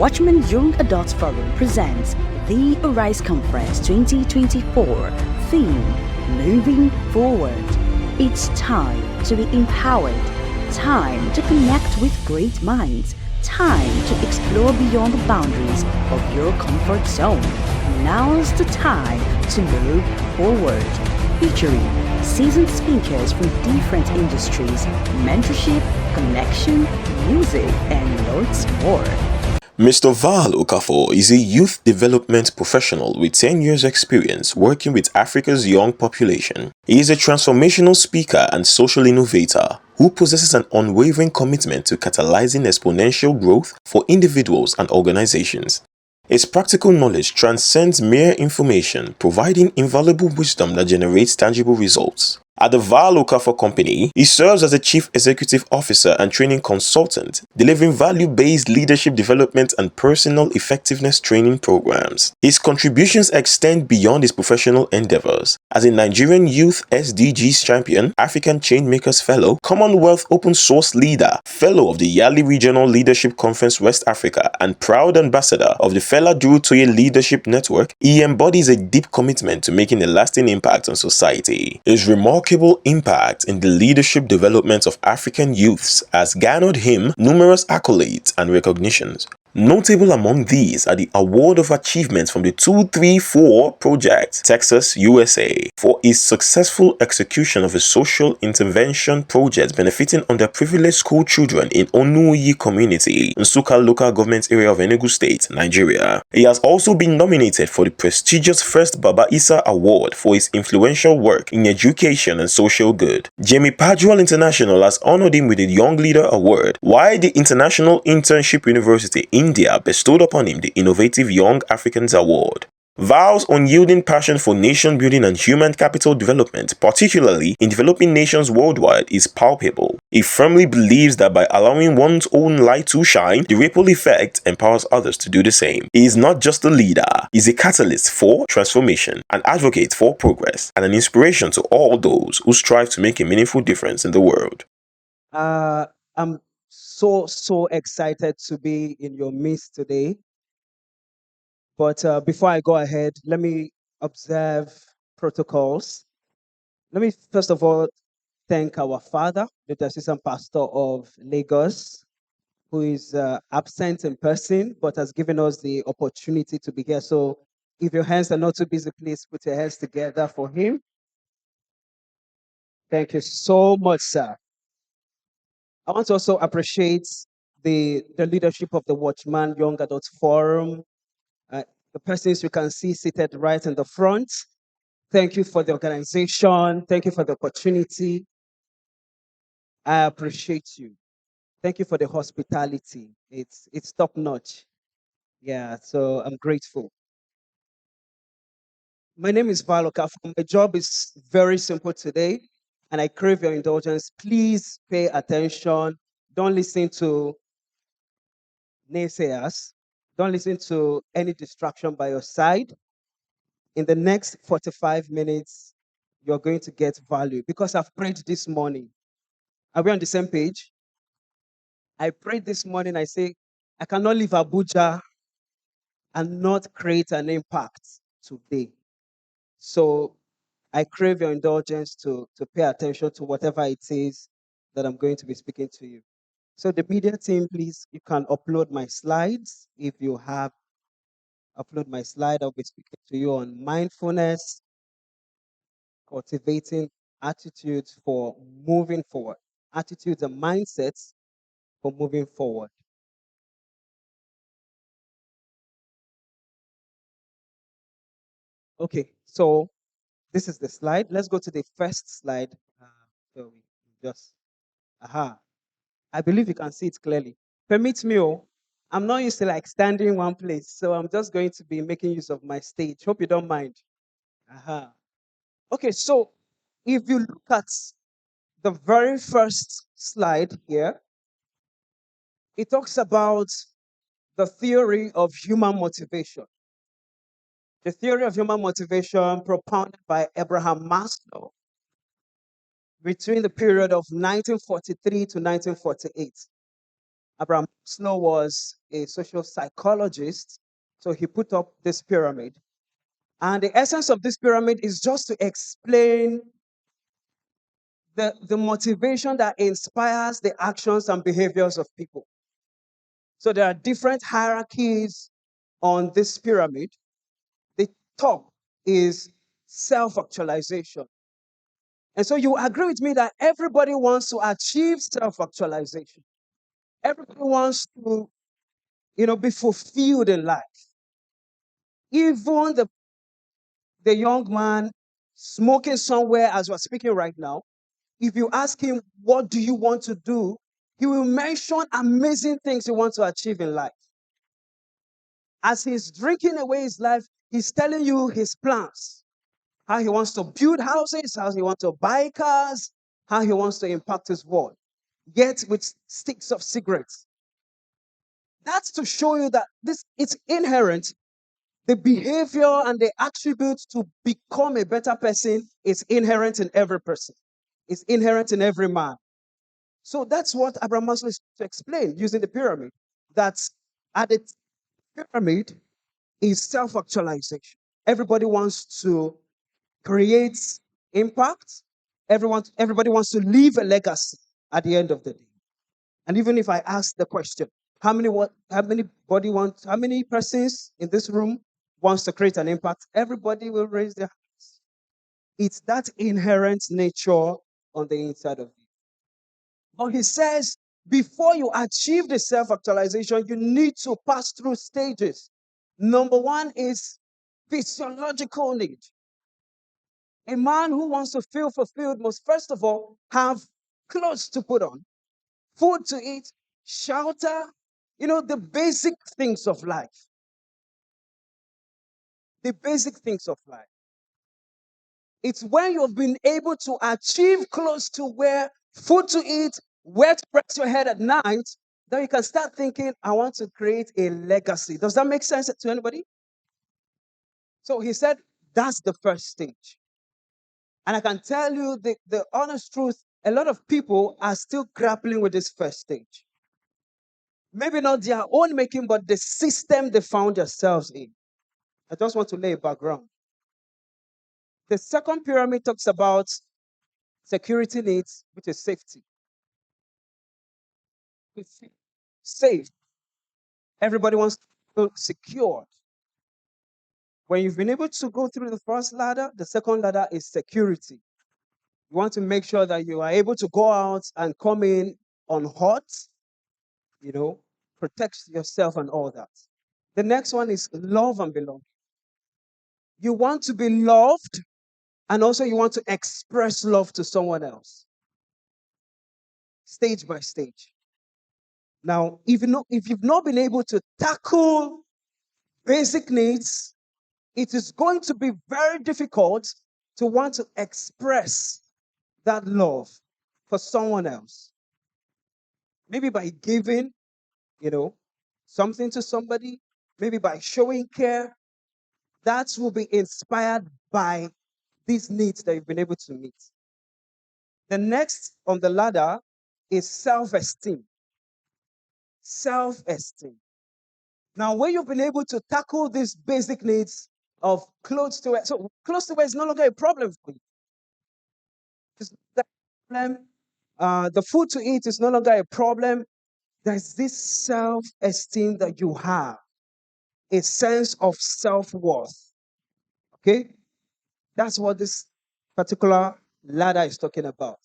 Watchman Young Adults Forum presents the Arise Conference 2024. Theme: Moving Forward. It's time to be empowered, time to connect with great minds, time to explore beyond the boundaries of your comfort zone. Now's the time to move forward. Featuring seasoned speakers from different industries, mentorship, connection, music, and loads more. Mr. Val Okafor is a youth development professional with 10 years experience working with Africa's young population. He is a transformational speaker and social innovator who possesses an unwavering commitment to catalyzing exponential growth for individuals and organizations. His practical knowledge transcends mere information, providing invaluable wisdom that generates tangible results. At the Val Okafor Company, he serves as a Chief Executive Officer and Training Consultant, delivering value-based leadership development and personal effectiveness training programs. His contributions extend beyond his professional endeavors. As a Nigerian Youth SDGs Champion, African Changemakers Fellow, Commonwealth Open Source Leader, Fellow of the Yali Regional Leadership Conference West Africa, and proud ambassador of the Fela Durotoye Leadership Network, he embodies a deep commitment to making a lasting impact on society. His remarkable impact in the leadership development of African youths has garnered him numerous accolades and recognitions. Notable among these are the Award of Achievement from the 234 Project, Texas, USA, for his successful execution of a social intervention project benefiting underprivileged school children in Onuyi community, Nsukka local government area of Enugu State, Nigeria. He has also been nominated for the prestigious First Baba Issa Award for his influential work in education and social good. Jamie Padual International has honored him with the Young Leader Award, while the International Internship University India bestowed upon him the Innovative Young Africans Award. Val's unyielding passion for nation building and human capital development, particularly in developing nations worldwide, is palpable. He firmly believes that by allowing one's own light to shine, the ripple effect empowers others to do the same. He is not just a leader, he is a catalyst for transformation, an advocate for progress, and an inspiration to all those who strive to make a meaningful difference in the world. I'm so excited to be in your midst today. But before I go ahead, let me observe protocols. Let me first of all thank our father, the assistant pastor of Lagos, who is absent in person, but has given us the opportunity to be here. So if your hands are not too busy, please put your hands together for him. Thank you so much, sir. I want to also appreciate the leadership of the Watchman Young Adults Forum, the persons you can see seated right in the front. Thank you for the organization. Thank you for the opportunity. I appreciate you. Thank you for the hospitality. It's top notch. Yeah, so I'm grateful. My name is Val Okafor. My job is very simple today, and I crave your indulgence. Please pay attention. Don't listen to naysayers. Don't listen to any distraction by your side. In the next 45 minutes, you're going to get value because I've prayed this morning. Are we on the same page? I prayed this morning. I say, I cannot leave Abuja and not create an impact today. So I crave your indulgence to pay attention to whatever it is that I'm going to be speaking to you. So the media team, please, you can upload my slides. If you have upload my slide, I'll be speaking to you on mindfulness, cultivating attitudes for moving forward, attitudes and mindsets for moving forward. Okay, so this is the slide. Let's go to the first slide. So we just, I believe you can see it clearly. Permit me, I'm not used to like standing in one place, so I'm just going to be making use of my stage. Hope you don't mind. Okay, so if you look at the very first slide here, it talks about the theory of human motivation. The theory of human motivation propounded by Abraham Maslow between the period of 1943 to 1948. Abraham Maslow was a social psychologist, so he put up this pyramid. And the essence of this pyramid is just to explain the motivation that inspires the actions and behaviors of people. So there are different hierarchies on this pyramid. The top is self-actualization. And so you agree with me that everybody wants to achieve self-actualization. Everybody wants to, be fulfilled in life. Even the young man smoking somewhere as we're speaking right now, if you ask him, what do you want to do? He will mention amazing things he wants to achieve in life. As he's drinking away his life, he's telling you his plans, how he wants to build houses, how he wants to buy cars, how he wants to impact his world, yet with sticks of cigarettes. That's to show you that it's inherent. The behavior and the attributes to become a better person is inherent in every person. It's inherent in every man. So that's what Abraham Maslow is to explain using the pyramid. That at the pyramid is self-actualization. Everybody wants to create impact. Everybody wants to leave a legacy at the end of the day. And even if I ask the question, how many persons in this room wants to create an impact? Everybody will raise their hands. It's that inherent nature on the inside of you. But he says, before you achieve the self-actualization, you need to pass through stages. Number one is physiological need. A man who wants to feel fulfilled must first of all have clothes to put on, food to eat, shelter, the basic things of life. The basic things of life. It's when you've been able to achieve clothes to wear, food to eat, where to press your head at night, that you can start thinking, I want to create a legacy. Does that make sense to anybody? So he said, that's the first stage. And I can tell you the honest truth, a lot of people are still grappling with this first stage. Maybe not their own making, but the system they found themselves in. I just want to lay a background. The second pyramid talks about security needs, which is safety. It's safe. Everybody wants to feel secured. When you've been able to go through the first ladder, the second ladder is security. You want to make sure that you are able to go out and come in unhurt, protect yourself and all that. The next one is love and belonging. You want to be loved, and also you want to express love to someone else. Stage by stage. Now, if you've not been able to tackle basic needs, it is going to be very difficult to want to express that love for someone else. Maybe by giving, something to somebody, maybe by showing care. That will be inspired by these needs that you've been able to meet. The next on the ladder is self-esteem. Self-esteem. Now, when you've been able to tackle these basic needs of clothes to wear, so clothes to wear is no longer a problem for you. It's not a problem. The food to eat is no longer a problem. There's this self-esteem that you have, a sense of self-worth. Okay? That's what this particular ladder is talking about.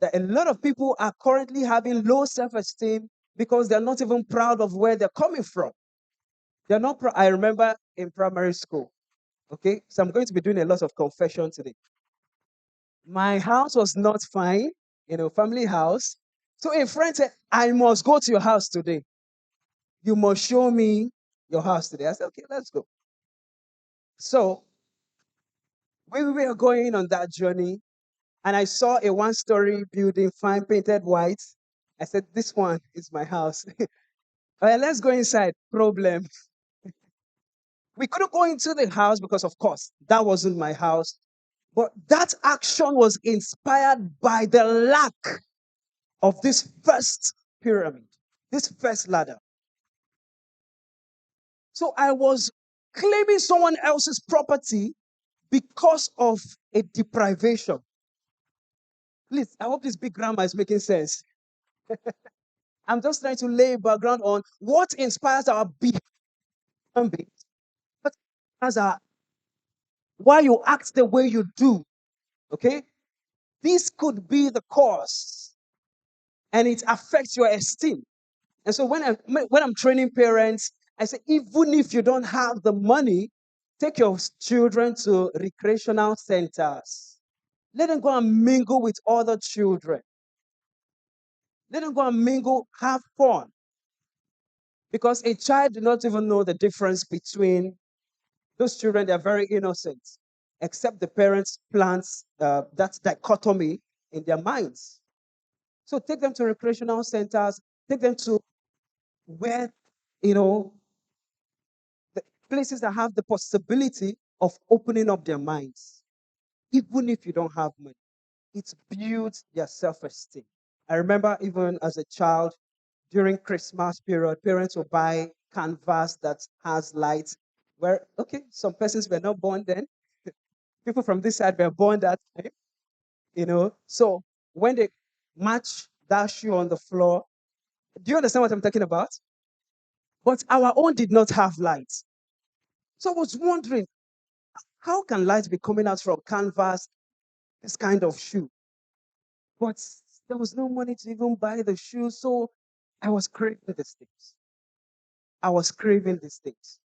That a lot of people are currently having low self-esteem because they're not even proud of where they're coming from. They're not I remember in primary school. Okay? So I'm going to be doing a lot of confession today. My house was not fine, family house. So a friend said, I must go to your house today. You must show me your house today. I said, okay, let's go. So we were going on that journey, and I saw a one-story building, fine, painted white. I said, this one is my house. All right, let's go inside. Problem. We couldn't go into the house because, of course, that wasn't my house. But that action was inspired by the lack of this first pyramid. this first ladder. So I was claiming someone else's property because of a deprivation. Please, I hope this big grammar is making sense. I'm just trying to lay background on what inspires our being, what inspires our, why you act the way you do. Okay? This could be the cause, and it affects your esteem. And so when I'm training parents, I say, even if you don't have the money, take your children to recreational centers. Let them go and mingle with other children. Let them go and mingle, have fun. Because a child does not even know the difference between those children. They're very innocent, except the parents plant that dichotomy in their minds. So take them to recreational centers, take them to where, you know, the places that have the possibility of opening up their minds. Even if you don't have money, it builds their self-esteem. I remember even as a child, during Christmas period, parents will buy canvas that has lights. Where, okay, some persons were not born then. People from this side were born that time, So when they match that shoe on the floor, do you understand what I'm talking about? But our own did not have lights. So I was wondering, how can light be coming out from canvas, this kind of shoe? But there was no money to even buy the shoe, so I was craving these things. I was craving these things.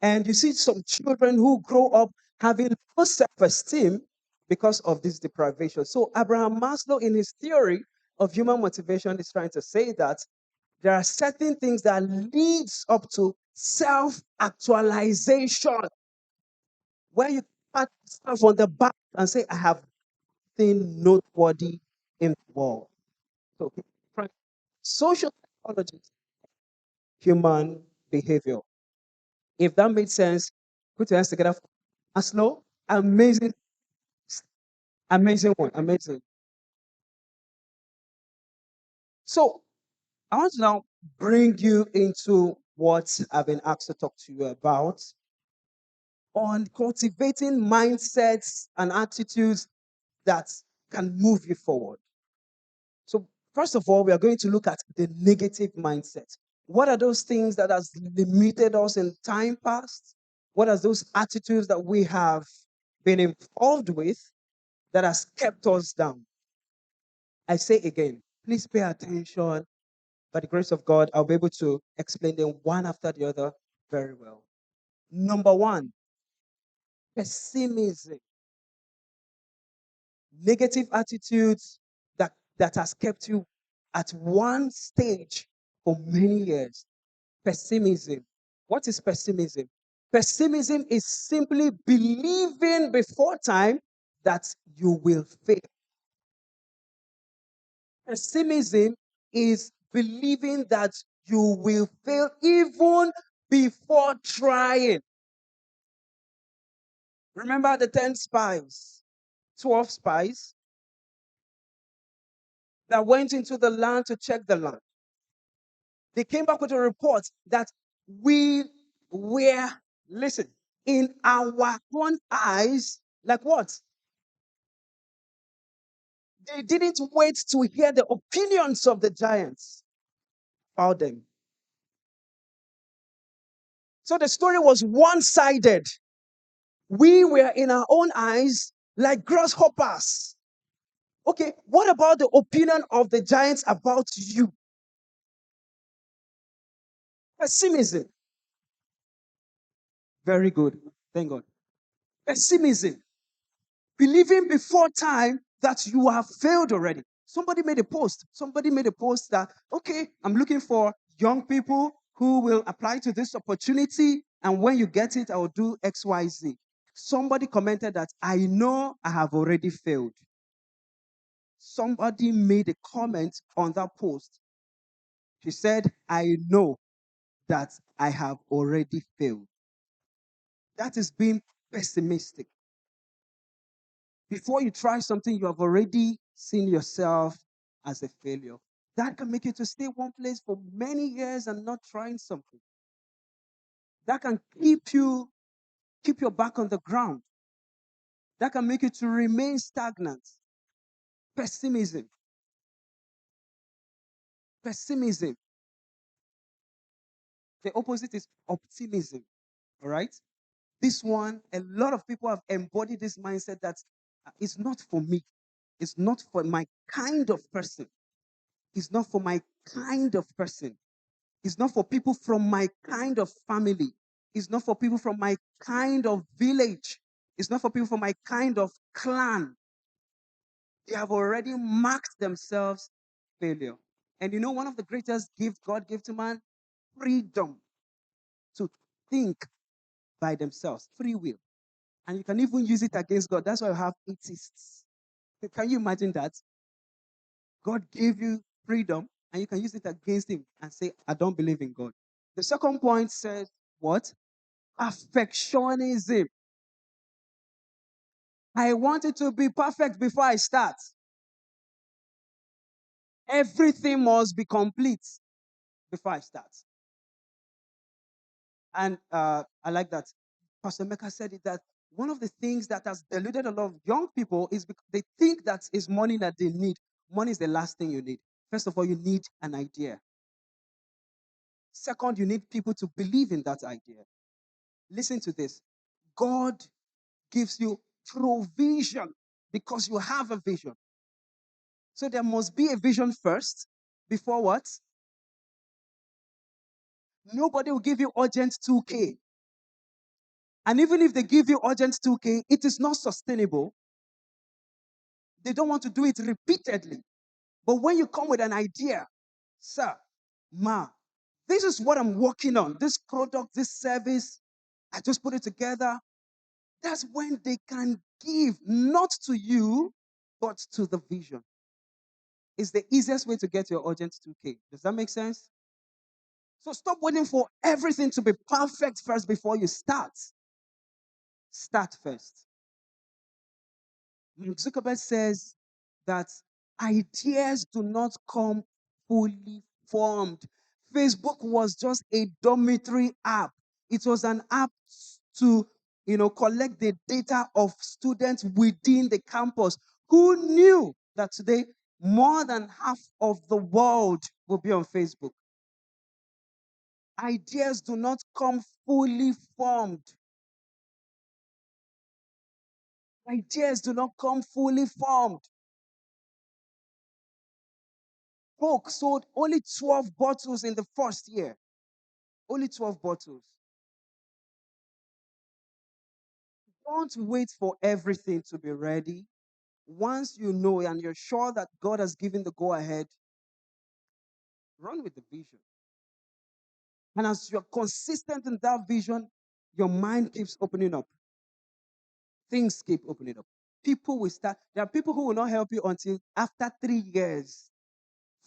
And you see some children who grow up having low self-esteem because of this deprivation. So Abraham Maslow, in his theory of human motivation, is trying to say that there are certain things that leads up to self-actualization, where you pat yourself on the back and say, I have nothing noteworthy in the world. So social psychology, human behavior. If that made sense, put your hands together for Maslow. Amazing, amazing one, amazing. So I want to now bring you into what I've been asked to talk to you about on cultivating mindsets and attitudes that can move you forward. So first of all, we are going to look at the negative mindset. What are those things that has limited us in time past? What are those attitudes that we have been involved with that has kept us down? I say again, please pay attention. By the grace of God, I'll be able to explain them one after the other very well. Number one, pessimism. Negative attitudes that has kept you at one stage for many years. Pessimism. What is pessimism? Pessimism is simply believing before time that you will fail. Pessimism is believing that you will fail even before trying. Remember the 10 spies, 12 spies that went into the land to check the land. They came back with a report that we were, listen, in our own eyes, like what? They didn't wait to hear the opinions of the giants about them. So the story was one sided. We were in our own eyes like grasshoppers. Okay, what about the opinion of the giants about you? Pessimism. Very good. Thank God. Pessimism. Believing before time that you have failed already. Somebody made a post. Somebody made a post that, okay, I'm looking for young people who will apply to this opportunity. And when you get it, I will do XYZ. Somebody commented that I know I have already failed. Somebody made a comment on that post. She said, I know that I have already failed. That is being pessimistic. Before you try something, you have already seen yourself as a failure. That can make you to stay one place for many years and not trying something. That can keep your back on the ground. That can make you to remain stagnant. Pessimism. Pessimism. The opposite is optimism. All right? This one, a lot of people have embodied this mindset that it's not for me. It's not for my kind of person. It's not for my kind of person. It's not for people from my kind of family. It's not for people from my kind of village. It's not for people from my kind of clan. They have already marked themselves failure. And you know, one of the greatest gifts God gave to man? Freedom to think by themselves, free will. And you can even use it against God. That's why you have atheists. Can you imagine that? God gave you freedom and you can use it against him and say, I don't believe in God. The second point says, what? Perfectionism. I want it to be perfect before I start. Everything must be complete before I start. And I like that. Pastor Mecca said it that one of the things that has deluded a lot of young people is because they think that is money that they need. Money is the last thing you need. First of all, you need an idea. Second, you need people to believe in that idea. Listen to this. God gives you provision because you have a vision. So there must be a vision first before what? Nobody will give you urgent 2K. And even if they give you urgent 2K, it is not sustainable. They don't want to do it repeatedly. But when you come with an idea, sir, ma, this is what I'm working on. This product, this service, I just put it together. That's when they can give not to you, but to the vision. It's the easiest way to get your urgent 2K. Does that make sense? So stop waiting for everything to be perfect first before you start. Start first. Mark Zuckerberg says that ideas do not come fully formed. Facebook was just a dormitory app. It was an app to, collect the data of students within the campus. Who knew that today more than half of the world will be on Facebook? Ideas do not come fully formed. Ideas do not come fully formed. Coke sold only 12 bottles in the first year. Only 12 bottles. Don't wait for everything to be ready. Once you know and you're sure that God has given the go ahead, run with the vision. And as you're consistent in that vision, your mind keeps opening up. Things keep opening up. People will start. There are people who will not help you until after 3 years,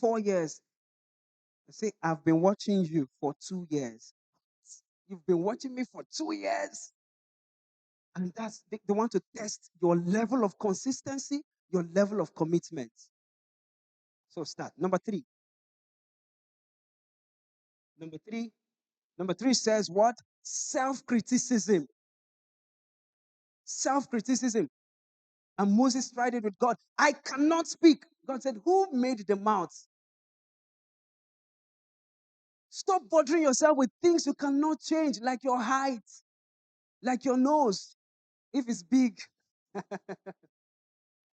4 years. They say, I've been watching you for 2 years. You've been watching me for 2 years. And they want to test your level of consistency, your level of commitment. So start. Number three. Number three. Number three says what? Self-criticism. Self-criticism. And Moses tried it with God. I cannot speak. God said, who made the mouth? Stop bothering yourself with things you cannot change, like your height, like your nose. If it's big,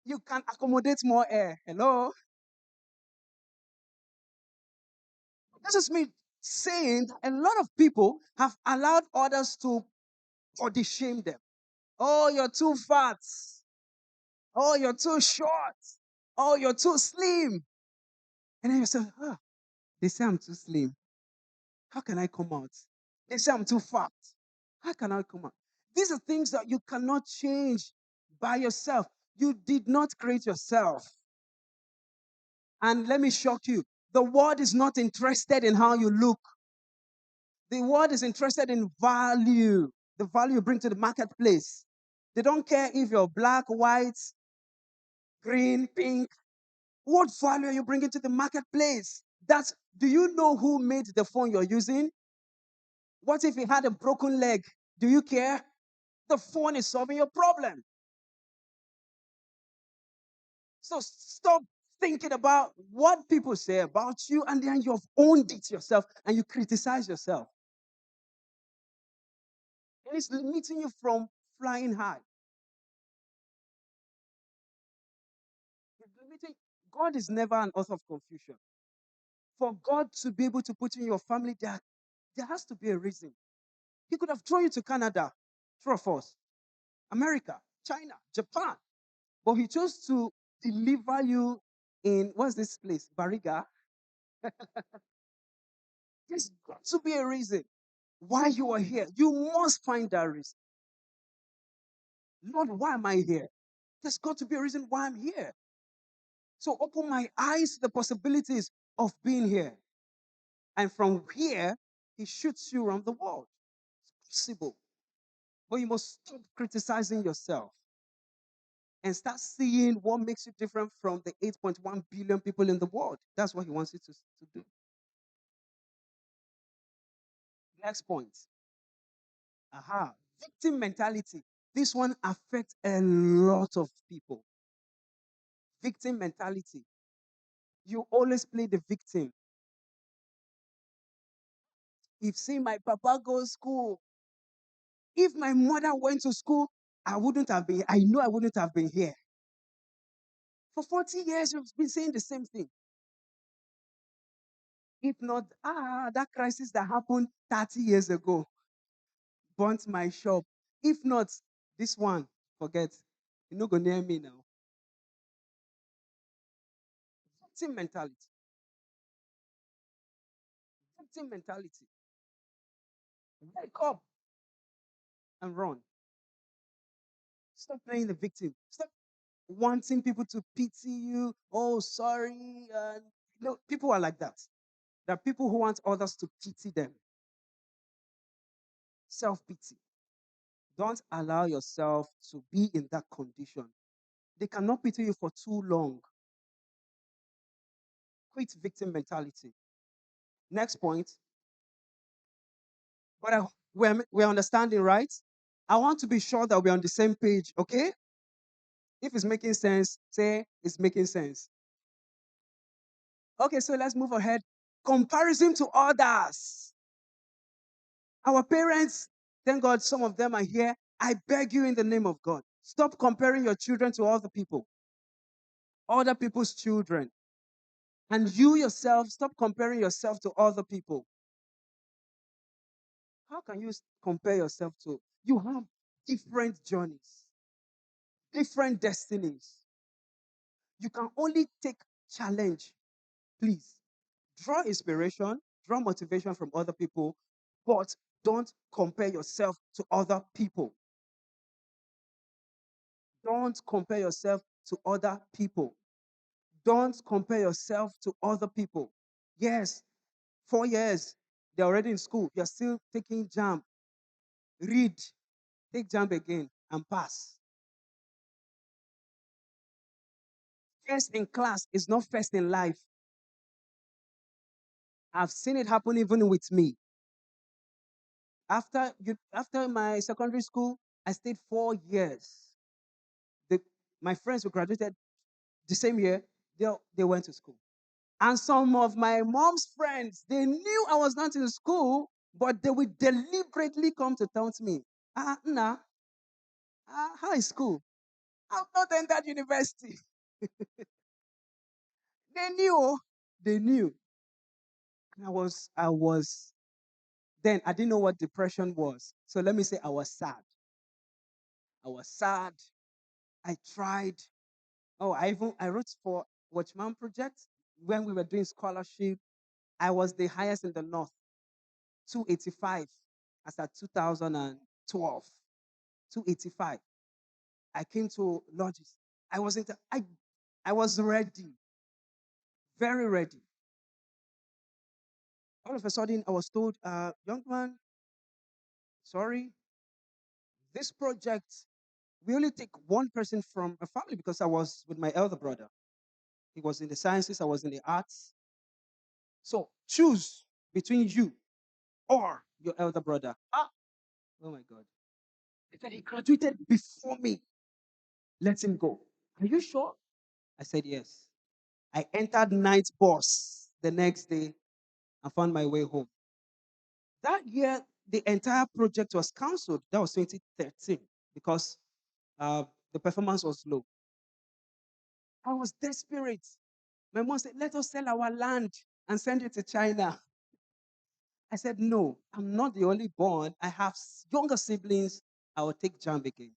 you can accommodate more air. Hello? This is me saying a lot of people have allowed others to body shame them. Oh, you're too fat. Oh, you're too short. Oh, you're too slim. And then you say, oh, they say I'm too slim. How can I come out? They say I'm too fat. How can I come out? These are things that you cannot change by yourself. You did not create yourself. And let me shock you. The world is not interested in how you look. The world is interested in value, the value you bring to the marketplace. They don't care if you're black, white, green, pink. What value are you bringing to the marketplace? Do you know who made the phone you're using? What if it had a broken leg? Do you care? The phone is solving your problem. So stop thinking about what people say about you, and then you've owned it yourself and you criticize yourself. And it's limiting you from flying high. It's limiting. God is never an author of confusion. For God to be able to put in your family, there has to be a reason. He could have thrown you to Canada, true or false, America, China, Japan, but he chose to deliver you in what's this place? Bariga. There's got to be a reason why you are here. You must find that reason. Lord, why am I here? There's got to be a reason why I'm here. So open my eyes to the possibilities of being here. And from here, he shoots you around the world. It's possible. But you must stop criticizing yourself and start seeing what makes you different from the 8.1 billion people in the world. That's what he wants you to do. Next point. Aha. Victim mentality. This one affects a lot of people. Victim mentality. You always play the victim. If say my papa goes school, if my mother went to school, I wouldn't have been. I know I wouldn't have been here. For 40 years, you've been saying the same thing. If not, that crisis that happened 30 years ago burnt my shop. If not, this one, forget. You're not going to near me now. Victim mentality. Victim mentality. Wake up and run. Stop playing the victim. Stop wanting people to pity you. Oh, sorry. People are like that. There are people who want others to pity them. Self pity. Don't allow yourself to be in that condition. They cannot pity you for too long. Quit victim mentality. Next point. But we're understanding, right? I want to be sure that we're on the same page, okay? If it's making sense, say it's making sense. Okay, so let's move ahead. Comparison to others. Our parents, thank God some of them are here. I beg you in the name of God, stop comparing your children to other people's children. And you yourself, stop comparing yourself to other people. How can you compare yourself to? You have different journeys, different destinies. You can only take challenge. Please draw inspiration, draw motivation from other people, but don't compare yourself to other people. Don't compare yourself to other people. Don't compare yourself to other people. Yes, 4 years, they're already in school. You're still taking jam. Read, take jam again, and pass. First in class is not first in life. I've seen it happen even with me. After my secondary school, I stayed 4 years. The, my friends who graduated the same year, they went to school. And some of my mom's friends, they knew I was not in school, but they would deliberately come to taunt me. Nah, how is school? I've not entered university. They knew, oh, they knew. And then I didn't know what depression was. So let me say I was sad. I was sad. I tried. Oh, I wrote for Watchman Project when we were doing scholarship. I was the highest in the north, 285 as at 2012. 285. I came to lodges. I wasn't I was ready, very ready. All of a sudden I was told, young man, sorry, this project, we only take one person from a family because I was with my elder brother. He was in the sciences, I was in the arts. So choose between you or your elder brother. Ah, oh my God. He said he graduated before me. Let him go. Are you sure? I said yes. I entered night bus the next day and found my way home. That year, the entire project was cancelled. That was 2013 because uh, the performance was low. I was desperate. My mom said, let us sell our land and send it to China. I said, no, I'm not the only born. I have younger siblings. I will take jump again.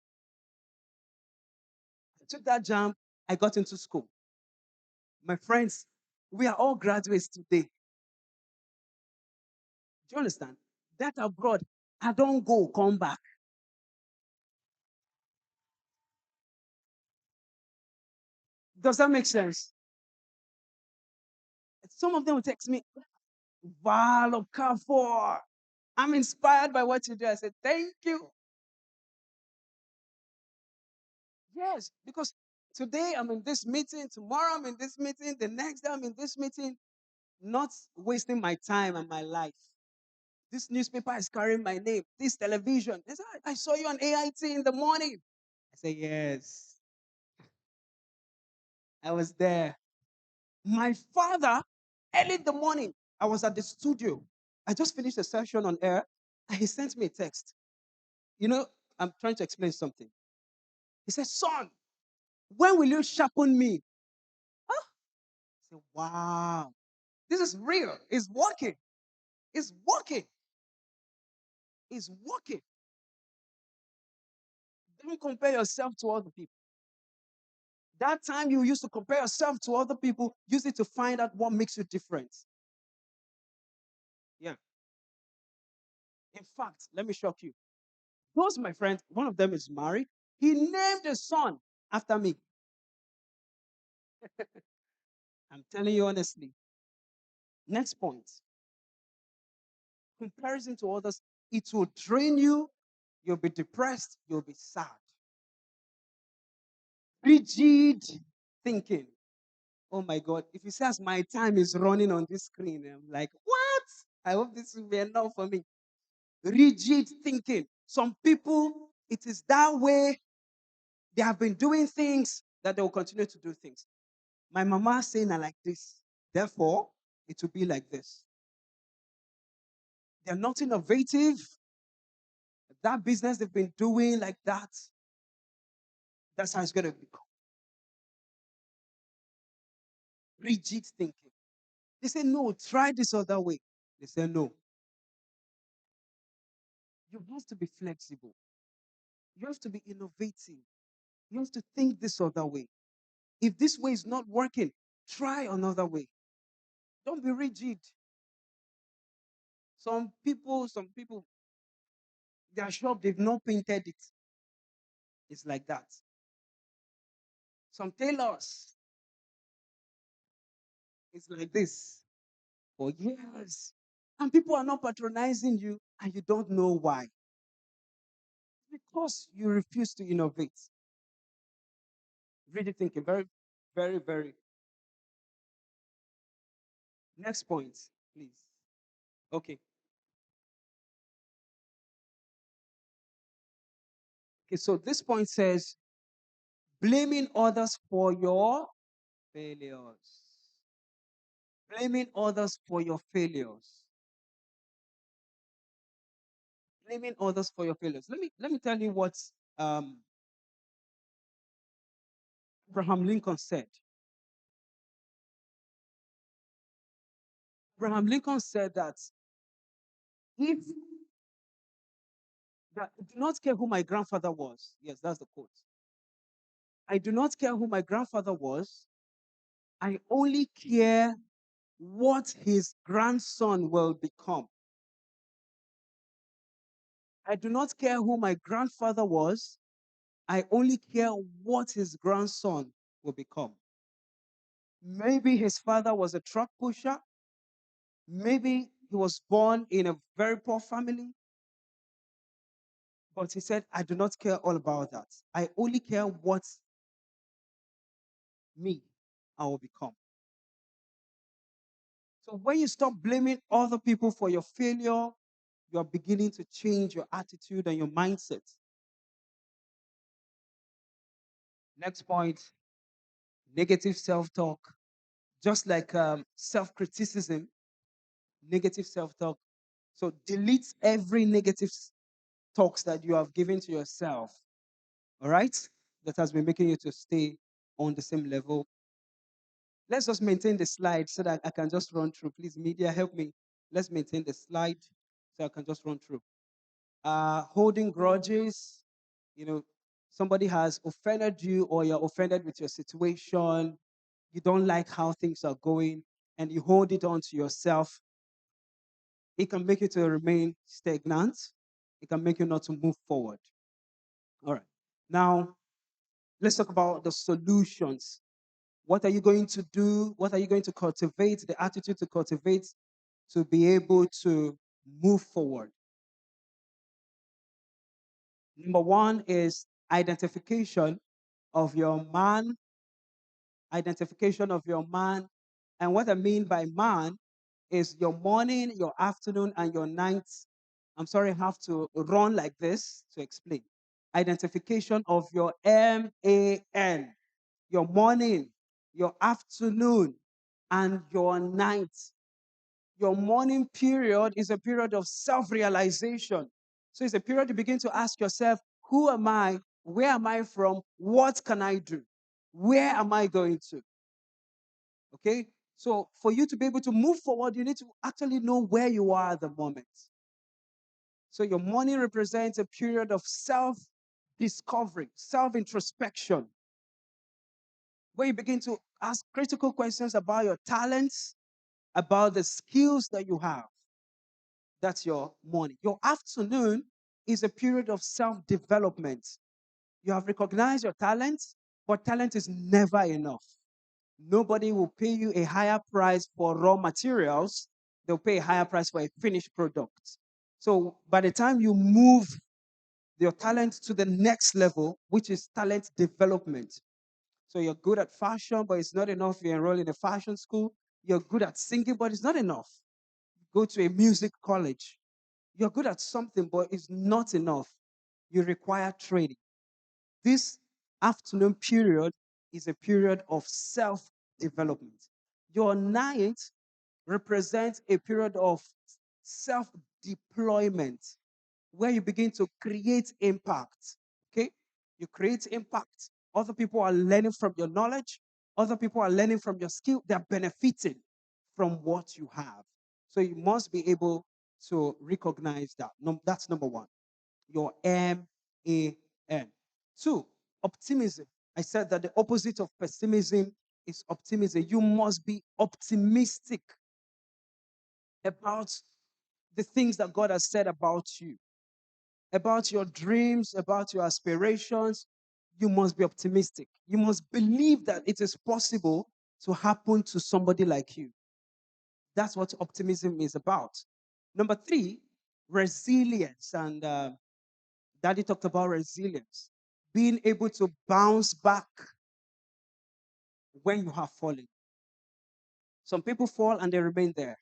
I took that jump. I got into school. My friends, we are all graduates today. Do you understand? That abroad, I don't go, come back. Does that make sense? Some of them will text me, Val Okafor. I'm inspired by what you do. I said, thank you. Yes, because today I'm in this meeting, tomorrow I'm in this meeting, the next day I'm in this meeting, not wasting my time and my life. This newspaper is carrying my name, this television. They say, I saw you on AIT in the morning. I say, yes, I was there. My father, early in the morning, I was at the studio. I just finished a session on air, and he sent me a text. You know, I'm trying to explain something. He said, son, when will you sharpen me? Huh? I said, wow, this is real. It's working. It's working. It's working. Don't compare yourself to other people. That time you used to compare yourself to other people, use it to find out what makes you different. Yeah. In fact, let me shock you. Those, my friends, one of them is married. He named a son after me. I'm telling you honestly. Next point, comparison to others, it will drain you. You'll be depressed. You'll be sad. Rigid thinking. Oh my God. If he says my time is running on this screen, I'm like, what? I hope this will be enough for me. Rigid thinking. Some people, it is that way. They have been doing things that they will continue to do things. My mama saying I like this. Therefore, it will be like this. They're not innovative. That business they've been doing like that, that's how it's going to become. Rigid thinking. They say, no, try this other way. They say, no. You have to be flexible. You have to be innovative. You have to think this other way. If this way is not working, try another way. Don't be rigid. Some people, their shop, they've not painted it. It's like that. Some tailors, it's like this for years. And people are not patronizing you, and you don't know why. Because you refuse to innovate. Really thinking very, very, very. Next point, please. Okay. Okay, so this point says blaming others for your failures. Blaming others for your failures. Blaming others for your failures. Let me tell you what um, Abraham Lincoln said. Abraham Lincoln said if that I do not care who my grandfather was. Yes, that's the quote. I do not care who my grandfather was. I only care what his grandson will become. I do not care who my grandfather was. I only care what his grandson will become. Maybe his father was a truck pusher. Maybe he was born in a very poor family. But he said, I do not care all about that. I only care what me. I will become. So when you stop blaming other people for your failure, you are beginning to change your attitude and your mindset. Next point, negative self talk. Just like self criticism, negative self talk. So delete every negative talks that you have given to yourself. All right? That has been making you to stay on the same level. Let's just maintain the slide so that I can just run through. Please, media, help me. Let's maintain the slide so I can just run through. Holding grudges, you know, somebody has offended you or you're offended with your situation, you don't like how things are going, and you hold it on to yourself, it can make you to remain stagnant. It can make you not to move forward. All right. Now, let's talk about the solutions. What are you going to do? What are you going to cultivate? The attitude to cultivate to be able to move forward. Number one is identification of your man, identification of your man. And what I mean by man is your morning, your afternoon, and your night. I'm sorry, I have to run like this to explain. Identification of your MAN, your morning, your afternoon, and your night. Your morning period is a period of self realization. So it's a period you begin to ask yourself, who am I? Where am I from? What can I do? Where am I going to? Okay? So for you to be able to move forward, you need to actually know where you are at the moment. So your morning represents a period of self discovery, self introspection, where you begin to ask critical questions about your talents, about the skills that you have. That's your morning. Your afternoon is a period of self development. You have recognized your talents, but talent is never enough. Nobody will pay you a higher price for raw materials, they'll pay a higher price for a finished product. So by the time you move your talent to the next level, which is talent development. So you're good at fashion, but it's not enough. You enroll in a fashion school. You're good at singing, but it's not enough. Go to a music college. You're good at something, but it's not enough. You require training. This afternoon period is a period of self development. Your night represents a period of self deployment where you begin to create impact. Okay? You create impact. Other people are learning from your knowledge, other people are learning from your skill, they're benefiting from what you have. So you must be able to recognize that. That's number one. Your MAN. Two, optimism. I said that the opposite of pessimism is optimism. You must be optimistic about the things that God has said about you, about your dreams, about your aspirations. You must be optimistic. You must believe that it is possible to happen to somebody like you. That's what optimism is about. Number three, resilience. And Daddy talked about resilience, being able to bounce back when you have fallen. Some people fall and they remain there.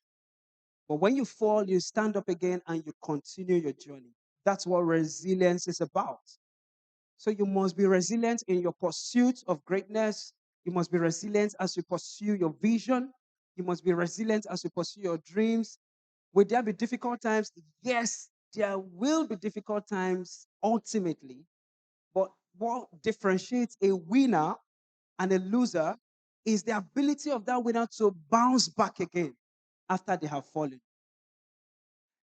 But when you fall, you stand up again and you continue your journey. That's what resilience is about. So you must be resilient in your pursuit of greatness. You must be resilient as you pursue your vision. You must be resilient as you pursue your dreams. Will there be difficult times? Yes, there will be difficult times ultimately. But what differentiates a winner and a loser is the ability of that winner to bounce back again after they have fallen.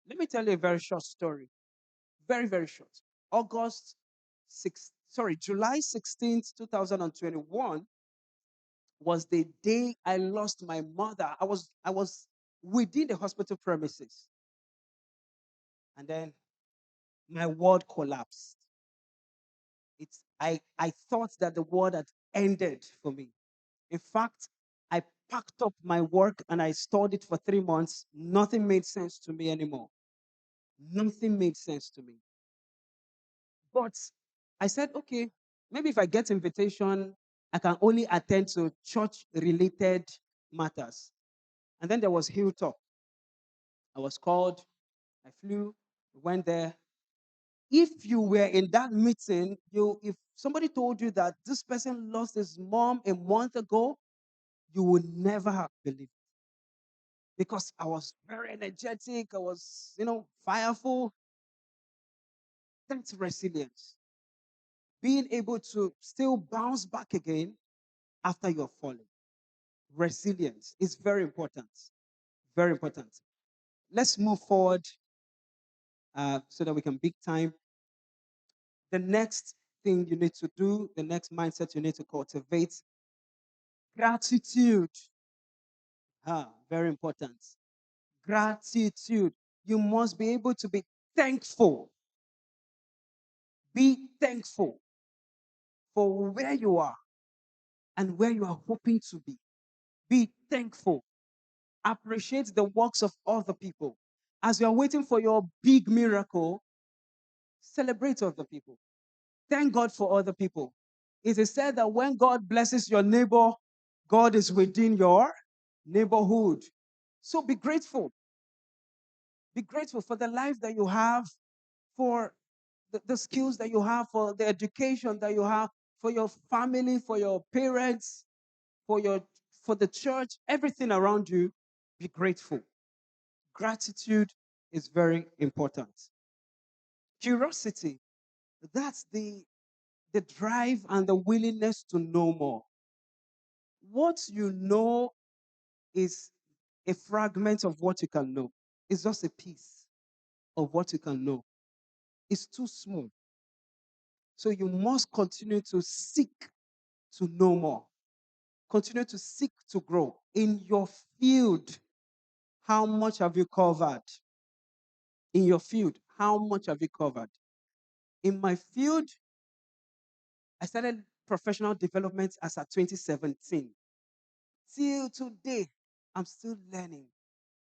Let me tell you a very short story. Very, very short. July 16th, 2021 was the day I lost my mother. I was within the hospital premises. And then my world collapsed. I thought that the world had ended for me. In fact, I packed up my work and I stored it for 3 months. Nothing made sense to me anymore. Nothing made sense to me. But I said, okay, maybe if I get invitation, I can only attend to church-related matters. And then there was Hilltop. I was called, I flew, went there. If you were in that meeting, if somebody told you that this person lost his mom a month ago, you would never have believed it. Because I was very energetic, I was, fireful. That's resilience. Being able to still bounce back again after you're falling. Resilience is very important. Very important. Let's move forward so that we can big time. The next thing you need to do, the next mindset you need to cultivate, gratitude. Very important. Gratitude. You must be able to be thankful. Be thankful for where you are and where you are hoping to be. Be thankful. Appreciate the works of other people. As you are waiting for your big miracle, celebrate other people. Thank God for other people. It is said that when God blesses your neighbor, God is within your neighborhood. So be grateful. Be grateful for the life that you have, for the skills that you have, for the education that you have, for your family, for your parents, for your for the church, everything around you. Be grateful. Gratitude is very important. Curiosity, that's the drive and the willingness to know more. What you know is a fragment of what you can know. It's just a piece of what you can know. It's too small. So you must continue to seek to know more. Continue to seek to grow. In your field, how much have you covered? In your field, how much have you covered? In my field, I started professional development as at 2017. Till today, I'm still learning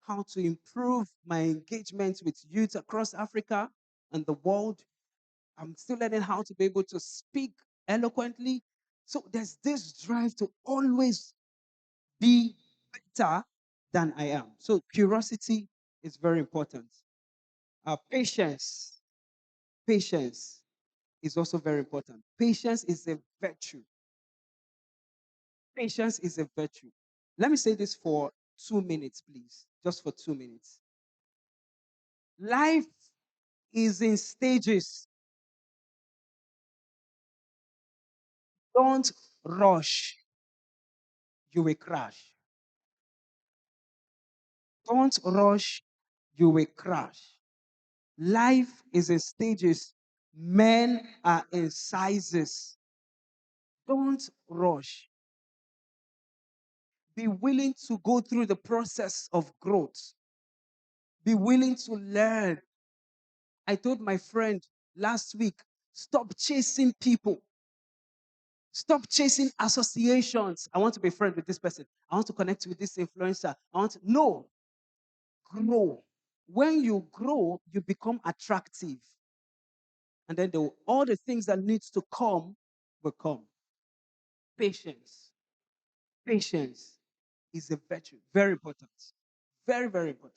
how to improve my engagement with youth across Africa and the world. I'm still learning how to be able to speak eloquently. So there's this drive to always be better than I am. So curiosity is very important. Patience. Patience is also very important. Patience is a virtue. Patience is a virtue. Let me say this for 2 minutes, please. Just for 2 minutes. Life is in stages. Don't rush. You will crash. Don't rush. You will crash. Life is in stages. Men are in sizes. Don't rush. Be willing to go through the process of growth. Be willing to learn. I told my friend last week, stop chasing people. Stop chasing associations. I want to be friends with this person. I want to connect with this influencer. No, grow. When you grow, you become attractive. And then all the things that needs to come will come. Patience. Patience is a virtue. Very important. Very, very important.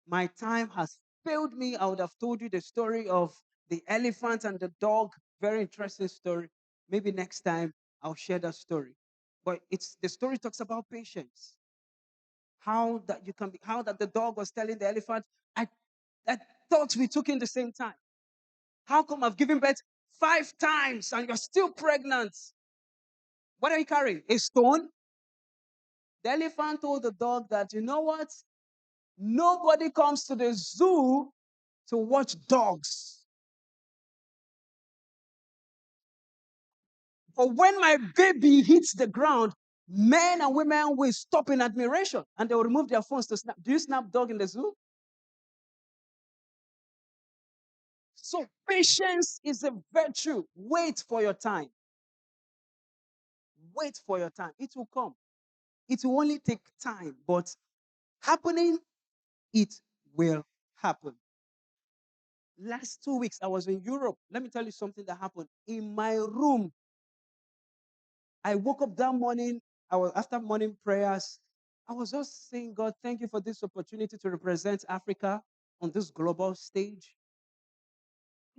My time has failed me. I would have told you the story of the elephant and the dog. Very interesting story. Maybe next time I'll share that story. But the story talks about patience. How that the dog was telling the elephant, I thought we took in the same time. How come I've given birth 5 times and you're still pregnant? What are you carrying? A stone? The elephant told the dog that, you know what? Nobody comes to the zoo to watch dogs. But when my baby hits the ground, men and women will stop in admiration and they will remove their phones to snap. Do you snap dog in the zoo? So patience is a virtue. Wait for your time. Wait for your time. It will come. It will only take time, but happening, it will happen. Last 2 weeks, I was in Europe. Let me tell you something that happened. In my room, I woke up that morning. I was after morning prayers. I was just saying, God, thank you for this opportunity to represent Africa on this global stage.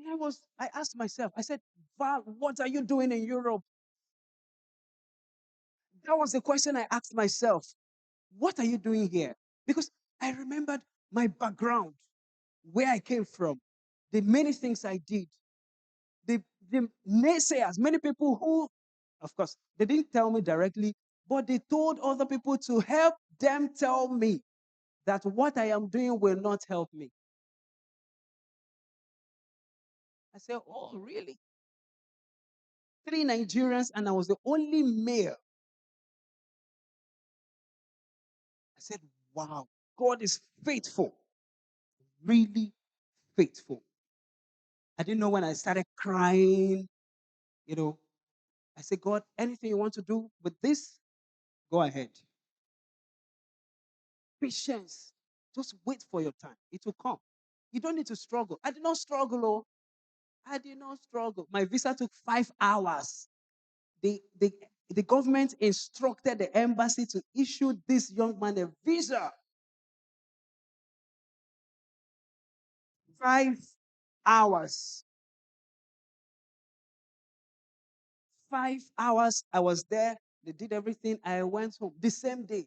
And I asked myself, I said, Val, what are you doing in Europe? That was the question I asked myself. What are you doing here? Because I remembered my background, where I came from, the many things I did, the, the naysayers, many people who, of course, they didn't tell me directly, but they told other people to help them tell me that what I am doing will not help me. I said, oh, really? 3 Nigerians, and I was the only male. I said, wow, God is faithful, really faithful. I didn't know when I started crying, you know. I said, God, anything you want to do with this, go ahead. Patience. Just wait for your time. It will come. You don't need to struggle. I did not struggle, oh. I did not struggle. My visa took 5 hours. The, the government instructed the embassy to issue this young man a visa. 5 hours. 5 hours. I was there. They did everything. I went home the same day.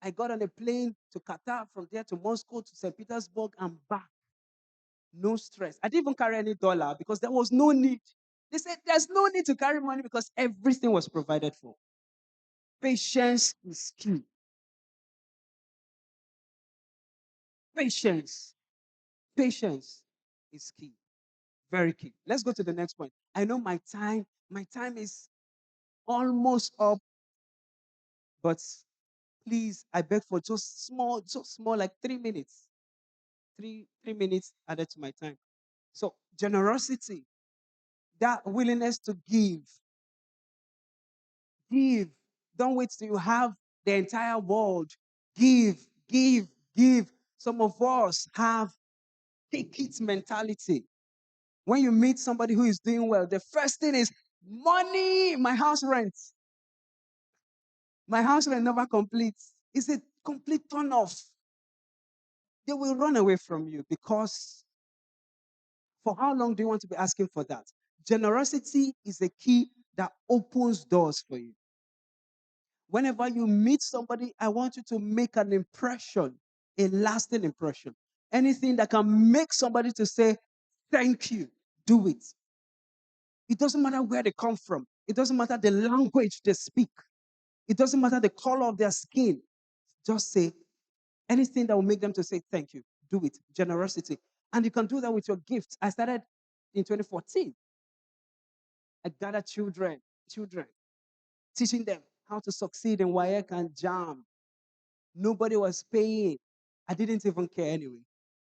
I got on a plane to Qatar, from there to Moscow to St. Petersburg and back. No stress. I didn't even carry any dollar because there was no need. They said there's no need to carry money because everything was provided for. Patience is key. Patience. Patience is key. Very key. Let's go to the next point. I know my time is almost up, but please, I beg for just small, like 3 minutes. Three minutes added to my time. So generosity, that willingness to give. Give. Don't wait till you have the entire world. Give, give, give. Some of us have take it mentality. When you meet somebody who is doing well, the first thing is money. My house rent. My house rent never completes. It's a complete turn off. They will run away from you because for how long do you want to be asking for that? Generosity is a key that opens doors for you. Whenever you meet somebody, I want you to make an impression, a lasting impression. Anything that can make somebody to say, thank you, do it. It doesn't matter where they come from. It doesn't matter the language they speak. It doesn't matter the color of their skin. Just say anything that will make them to say thank you. Do it. Generosity. And you can do that with your gifts. I started in 2014. I gathered children, teaching them how to succeed in WAEC and JAM. Nobody was paying. I didn't even care anyway.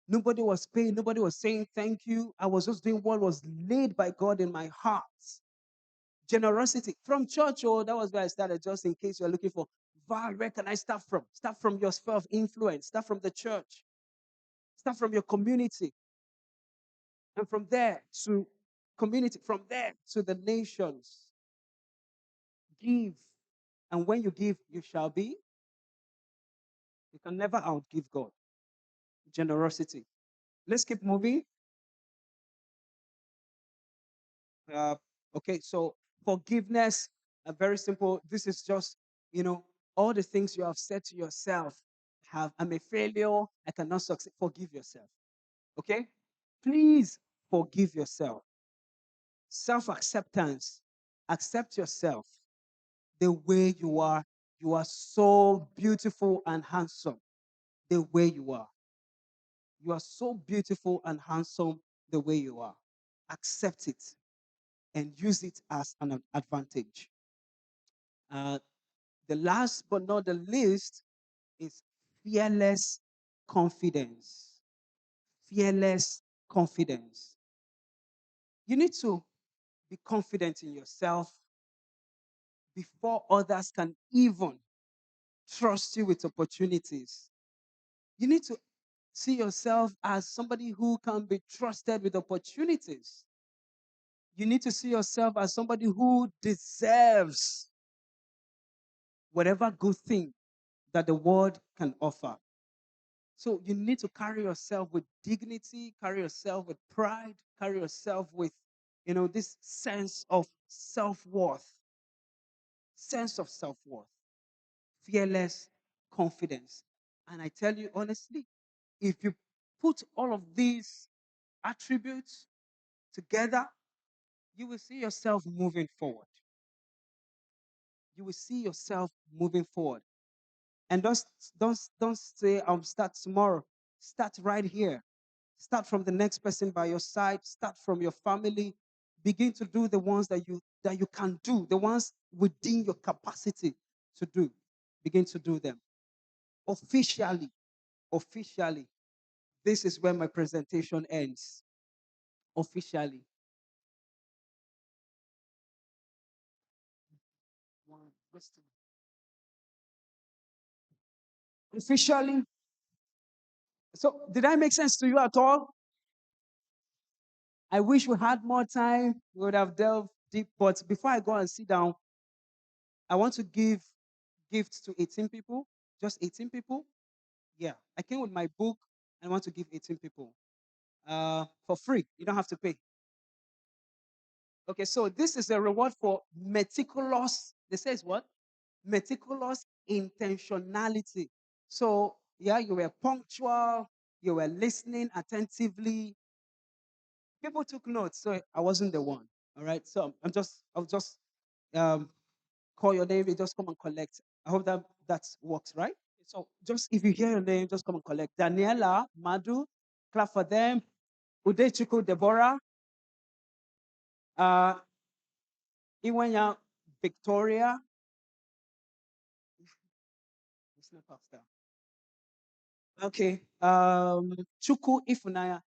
Nobody was paying. Nobody was saying thank you. I was just doing what was laid by God in my heart. Generosity from church. Oh, that was where I started. Just in case you're looking for, Val, where can I start from? Start from your sphere of influence. Start from the church. Start from your community. And from there to community. From there to the nations. Give. And when you give, you shall be. You can never outgive God. Generosity. Let's keep moving. Uh, okay, so forgiveness, very simple. This is just, all the things you have said to yourself. I'm a failure. I cannot succeed. Forgive yourself. Okay? Please forgive yourself. Self acceptance. Accept yourself the way you are. You are so beautiful and handsome the way you are. You are so beautiful and handsome the way you are. Accept it and use it as an advantage. Uh, the last but not the least is fearless confidence. Fearless confidence. You need to be confident in yourself before others can even trust you with opportunities. You need to see yourself as somebody who can be trusted with opportunities. You need to see yourself as somebody who deserves whatever good thing that the world can offer. So you need to carry yourself with dignity, carry yourself with pride, carry yourself with, this sense of self-worth, fearless confidence. And I tell you honestly, if you put all of these attributes together, you will see yourself moving forward. You will see yourself moving forward. And don't say I'll start tomorrow. Start right here. Start from the next person by your side. Start from your family. Begin to do the ones that you can do, the ones within your capacity to do. Begin to do them. Officially, officially, this is where my presentation ends. Officially. Officially. So, did I make sense to you at all? I wish we had more time. We would have delved deep. But before I go and sit down, I want to give gifts to 18 people. Just 18 people. Yeah. I came with my book and I want to give 18 people for free. You don't have to pay. Okay, so this is a reward for meticulous, they say it's what? Meticulous intentionality. So, yeah, you were punctual, you were listening attentively. People took notes, so I wasn't the one. All right, so I'll just um, call your name, you just come and collect. I hope that works, right? So, just if you hear your name, just come and collect. Daniela, Madu, clap for them. Udechuku, Deborah, uh, Iwanya, Victoria. It's not pastor. Okay. Chuku Ifunaya.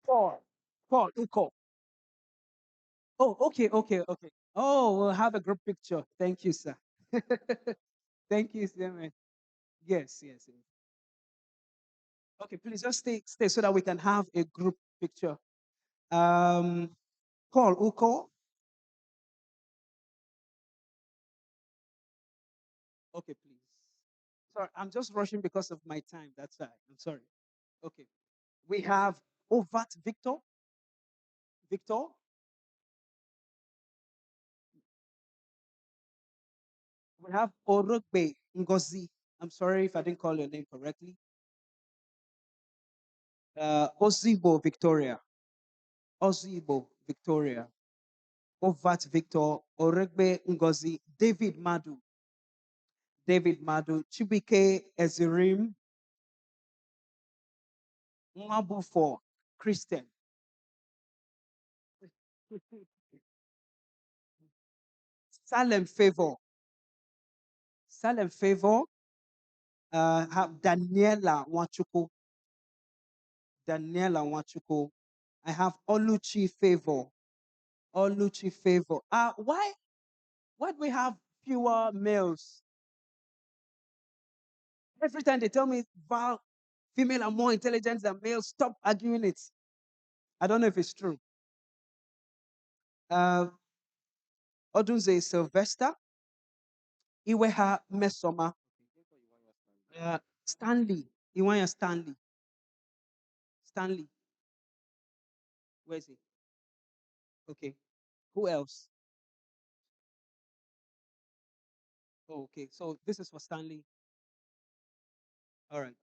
Paul. Paul Uko. Oh, okay, okay, okay. Oh, we'll have a group picture. Thank you, sir. Thank you, sir. Man. Yes, yes, yes. Okay, please just stay so that we can have a group picture. Um, Paul Uko. Okay, please. Sorry, I'm just rushing because of my time. That's why. I'm sorry. Okay. We have Ovat Victor. Victor. We have Orogbe Ngozi. I'm sorry if I didn't call your name correctly. Ozibo Victoria. Ozibo Victoria. Ovat Victor. Orogbe Ngozi. David Madu. David Madu. Chibike Ezirim. Mwabu for Christian. Salem Favor. Salem Favor. Have Daniela Wachuku. Daniela Wachuku. I have Oluchi Favor. Oluchi Favor. Why do we have fewer males? Every time they tell me, Val, female are more intelligent than males, stop arguing it. I don't know if it's true. Uh, Odunze Sylvester, Iweha Mesoma, Stanley, Iwanya Stanley. Stanley, where is he? Okay. Who else? Oh, okay. So this is for Stanley. All right.